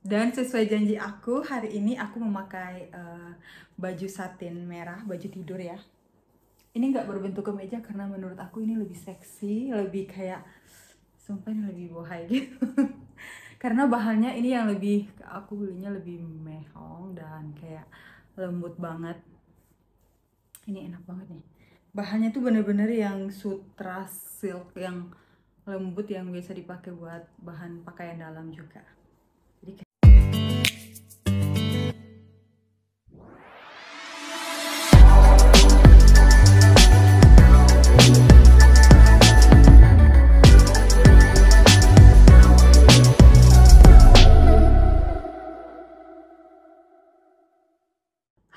Dan sesuai janji aku, hari ini aku memakai baju satin merah, baju tidur ya. Ini nggak berbentuk kemeja karena menurut aku ini lebih seksi, lebih kayak, sumpah ini lebih bohai gitu. Karena bahannya ini yang lebih, aku belinya lebih mehong dan kayak lembut banget. Ini enak banget nih. Bahannya tuh bener-bener yang sutra silk, yang lembut, yang biasa dipakai buat bahan pakaian dalam juga. Jadi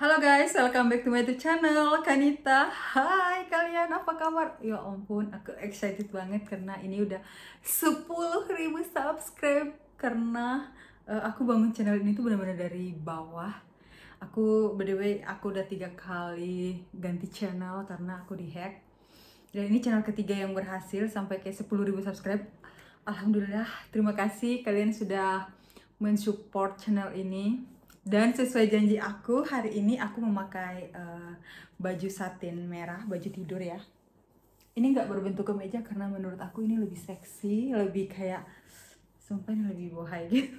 halo guys, welcome back to my YouTube channel, Kanita. Hai kalian, apa kabar? Ya ampun, aku excited banget karena ini udah 10.000 subscribe. Karena aku bangun channel ini tuh benar-benar dari bawah. Aku, by the way, aku udah 3 kali ganti channel karena aku dihack. Dan ini channel ketiga yang berhasil sampai kayak 10.000 subscribe. Alhamdulillah, terima kasih kalian sudah mensupport channel ini. Dan sesuai janji aku, hari ini aku memakai baju satin merah, baju tidur ya. Ini nggak berbentuk kemeja karena menurut aku ini lebih seksi, lebih kayak, sumpah ini lebih bohai gitu.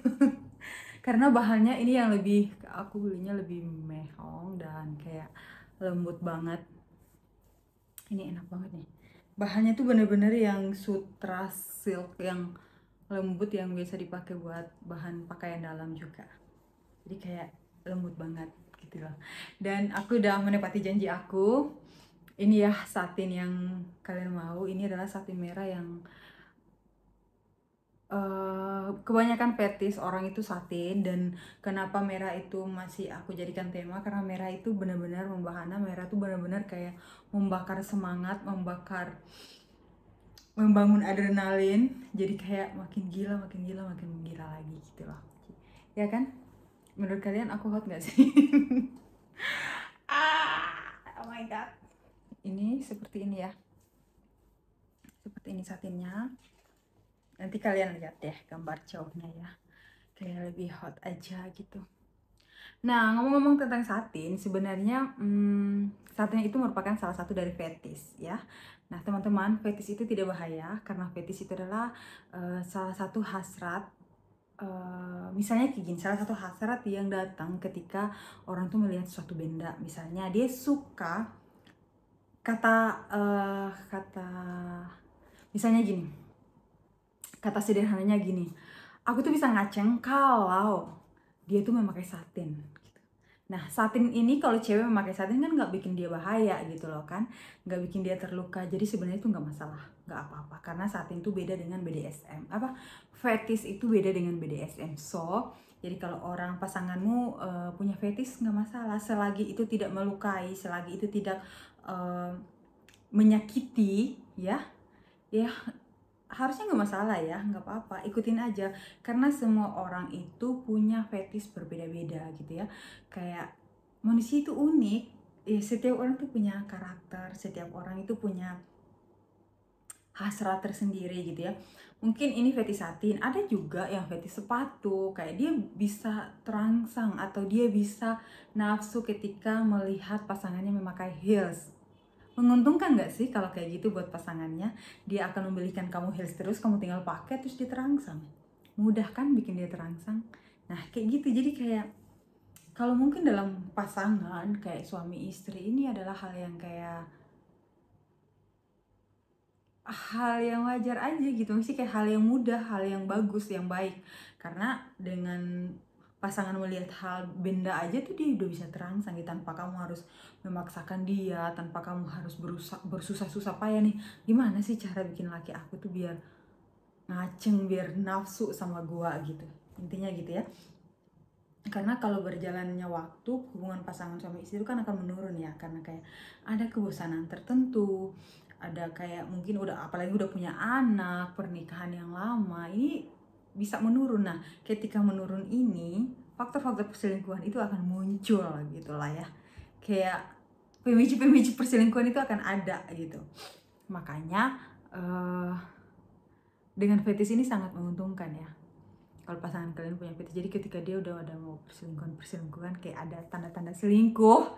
Karena bahannya ini yang lebih, aku belinya lebih mehong dan kayak lembut banget. Ini enak banget nih. Bahannya tuh bener-bener yang sutra silk, yang lembut, yang biasa dipakai buat bahan pakaian dalam juga. Jadi kayak lembut banget gitu loh. Dan aku udah menepati janji aku. Ini ya satin yang kalian mau. Ini adalah satin merah yang kebanyakan fetis orang itu satin. Dan kenapa merah itu masih aku jadikan tema, karena merah itu benar-benar membahana. Merah itu benar-benar kayak membakar semangat, membangun adrenalin. Jadi kayak makin gila lagi gitu loh. Ya kan? Menurut kalian aku hot gak sih? Oh my god. Ini seperti ini ya. Seperti ini satinnya. Nanti kalian lihat deh gambar jauhnya ya. Kayak lebih hot aja gitu. Nah, ngomong-ngomong tentang satin, sebenarnya satin itu merupakan salah satu dari fetis ya. Nah, teman-teman, fetis itu tidak bahaya karena fetis itu adalah salah satu hasrat. Misalnya kayak gini, salah satu hasrat yang datang ketika orang tuh melihat suatu benda. Misalnya dia suka misalnya gini, kata sederhananya gini, aku tuh bisa ngaceng kalau dia tuh memakai satin gitu. Nah, satin ini kalau cewek memakai satin kan nggak bikin dia bahaya gitu loh kan, nggak bikin dia terluka. Jadi sebenarnya itu nggak masalah, nggak apa-apa, karena satin itu beda dengan BDSM. Fetis itu beda dengan BDSM. So jadi kalau orang pasanganmu punya fetis nggak masalah, selagi itu tidak melukai, selagi itu tidak menyakiti ya harusnya nggak masalah ya, nggak apa-apa, ikutin aja. Karena semua orang itu punya fetis berbeda-beda gitu ya. Kayak manusia itu unik ya, setiap orang tuh punya karakter, setiap orang itu punya hasrat tersendiri gitu ya. Mungkin ini fetis satin, ada juga yang fetis sepatu, kayak dia bisa terangsang atau dia bisa nafsu ketika melihat pasangannya memakai heels. Menguntungkan nggak sih kalau kayak gitu buat pasangannya? Dia akan membelikan kamu heels terus, kamu tinggal pakai terus dia terangsang. Mudah kan bikin dia terangsang? Nah kayak gitu, jadi kayak kalau mungkin dalam pasangan kayak suami istri, ini adalah hal yang kayak hal yang wajar aja gitu, mesti kayak hal yang mudah, hal yang bagus, yang baik. Karena dengan pasangan melihat hal benda aja tuh dia udah bisa terangsang gitu, tanpa kamu harus memaksakan dia, tanpa kamu harus bersusah-susah payah nih. Gimana sih cara bikin laki aku tuh biar ngaceng, biar nafsu sama gua gitu. Intinya gitu ya. Karena kalau berjalannya waktu, hubungan pasangan suami istri itu kan akan menurun ya, karena kayak ada kebosanan tertentu, ada kayak mungkin udah, apalagi udah punya anak, pernikahan yang lama, ini bisa menurun. Nah, ketika menurun ini, faktor-faktor perselingkuhan itu akan muncul gitu lah ya. Kayak pemicu-pemicu perselingkuhan itu akan ada gitu. Makanya dengan fetis ini sangat menguntungkan ya. kalau pasangan kalian punya fetish. Jadi ketika dia udah ada mau perselingkuhan kayak ada tanda-tanda selingkuh,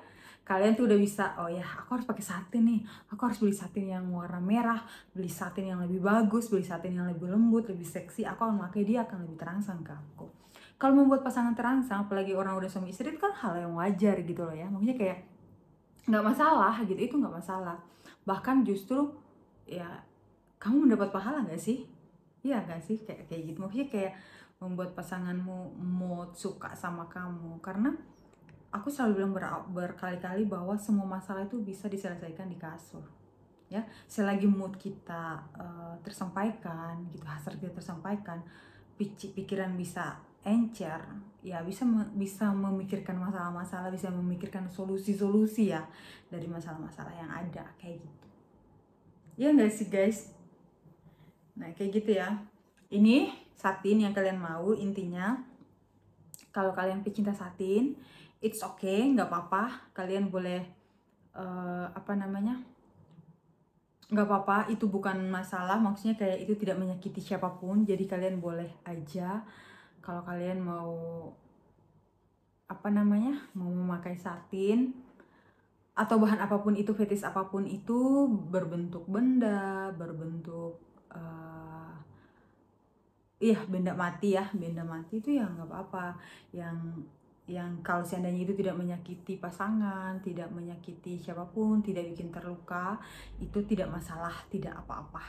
kalian tuh udah bisa, oh ya aku harus pakai satin nih, aku harus beli satin yang warna merah, beli satin yang lebih bagus, beli satin yang lebih lembut, lebih seksi, aku akan pakai, dia akan lebih terangsang ke aku. Kalau membuat pasangan terangsang, apalagi orang udah suami istri, itu kan hal yang wajar gitu loh ya, maksudnya kayak nggak masalah gitu, itu nggak masalah. Bahkan justru ya kamu mendapat pahala nggak sih? Iya nggak sih, kayak gitu, maksudnya kayak membuat pasanganmu mood suka sama kamu. Karena aku selalu bilang berkali-kali bahwa semua masalah itu bisa diselesaikan di kasur ya, selagi mood kita tersampaikan gitu, hasrat kita tersampaikan, pikiran bisa encer ya, bisa memikirkan masalah-masalah, bisa memikirkan solusi-solusi ya dari masalah-masalah yang ada kayak gitu ya nggak sih guys. Nah kayak gitu ya, ini satin yang kalian mau. Intinya kalau kalian pecinta satin, it's okay, nggak apa-apa, kalian boleh nggak apa-apa, itu bukan masalah, maksudnya kayak itu tidak menyakiti siapapun. Jadi kalian boleh aja kalau kalian mau mau memakai satin atau bahan apapun itu, fetish apapun itu, berbentuk benda, berbentuk benda mati ya, benda mati itu ya nggak apa-apa. Yang kalau seandainya itu tidak menyakiti pasangan, tidak menyakiti siapapun, tidak bikin terluka, itu tidak masalah, tidak apa-apa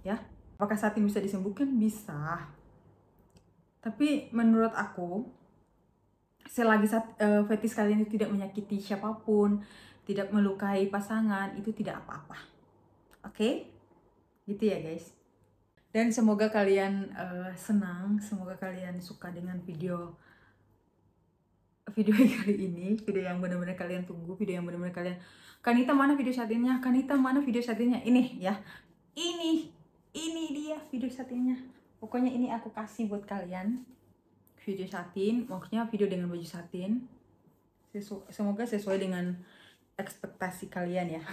ya. Apakah satin bisa disembuhkan? Bisa. Tapi menurut aku, selagi fetish kalian itu tidak menyakiti siapapun, tidak melukai pasangan, itu tidak apa-apa. Oke? Gitu ya guys. Dan semoga kalian senang, semoga kalian suka dengan video kali ini, video yang benar-benar kalian tunggu, video yang benar-benar kalian, Kanita mana video satinnya, Kanita mana video satinnya, ini ya, ini dia video satinnya. Pokoknya ini aku kasih buat kalian, video satin, maksudnya video dengan baju satin. Semoga sesuai dengan ekspektasi kalian ya.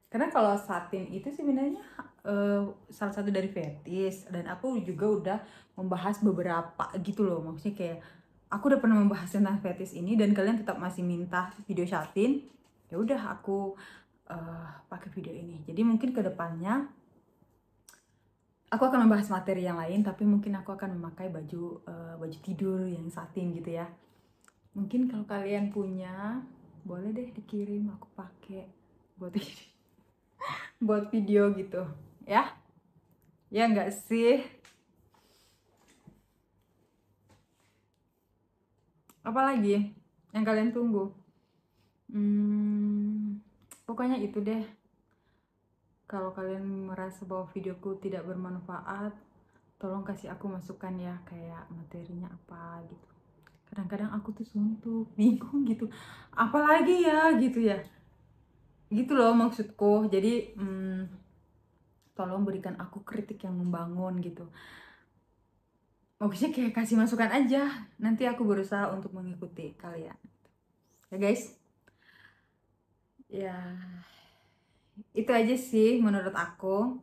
Karena kalau satin itu sebenarnya salah satu dari fetish, dan aku juga udah membahas beberapa gitu loh, maksudnya kayak aku udah pernah membahas tentang fetish ini dan kalian tetap masih minta video satin. Ya udah aku pakai video ini. Jadi mungkin kedepannya aku akan membahas materi yang lain, tapi mungkin aku akan memakai baju tidur yang satin gitu ya. Mungkin kalau kalian punya, boleh deh dikirim, aku pakai buat ini, buat video gitu ya. Ya nggak sih? Apalagi yang kalian tunggu? Pokoknya itu deh. Kalau kalian merasa bahwa videoku tidak bermanfaat, tolong kasih aku masukan ya, kayak materinya apa gitu. Kadang-kadang aku tuh suntuk, bingung gitu, apalagi ya gitu ya, gitu loh maksudku. Jadi tolong berikan aku kritik yang membangun gitu, maksudnya kayak kasih masukan aja, nanti aku berusaha untuk mengikuti kalian ya guys. Ya itu aja sih menurut aku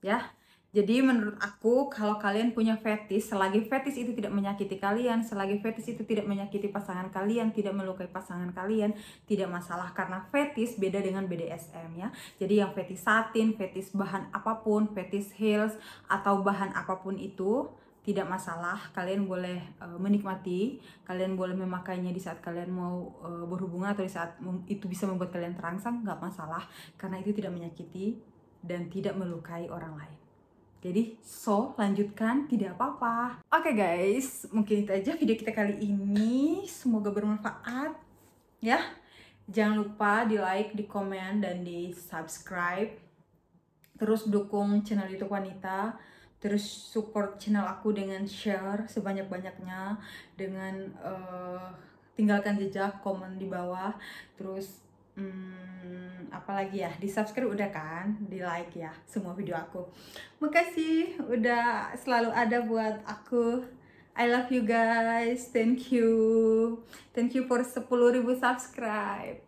ya. Jadi menurut aku, kalau kalian punya fetish, selagi fetish itu tidak menyakiti kalian, selagi fetish itu tidak menyakiti pasangan kalian, tidak melukai pasangan kalian, tidak masalah. Karena fetish beda dengan BDSM ya. Jadi yang fetish satin, fetish bahan apapun, fetish heels atau bahan apapun itu tidak masalah. Kalian boleh menikmati, kalian boleh memakainya di saat kalian mau berhubungan atau di saat itu bisa membuat kalian terangsang, nggak masalah. Karena itu tidak menyakiti dan tidak melukai orang lain. Jadi, lanjutkan, tidak apa-apa. Oke guys, mungkin itu aja video kita kali ini. Semoga bermanfaat ya. Jangan lupa di like, di komen, dan di subscribe. Terus dukung channel YouTube Wanita. Terus support channel aku dengan share sebanyak-banyaknya, dengan tinggalkan jejak, komen di bawah. Terus apalagi ya, di subscribe udah kan, di like ya semua video aku. Makasih udah selalu ada buat aku. I love you guys, thank you for 10.000 subscribe.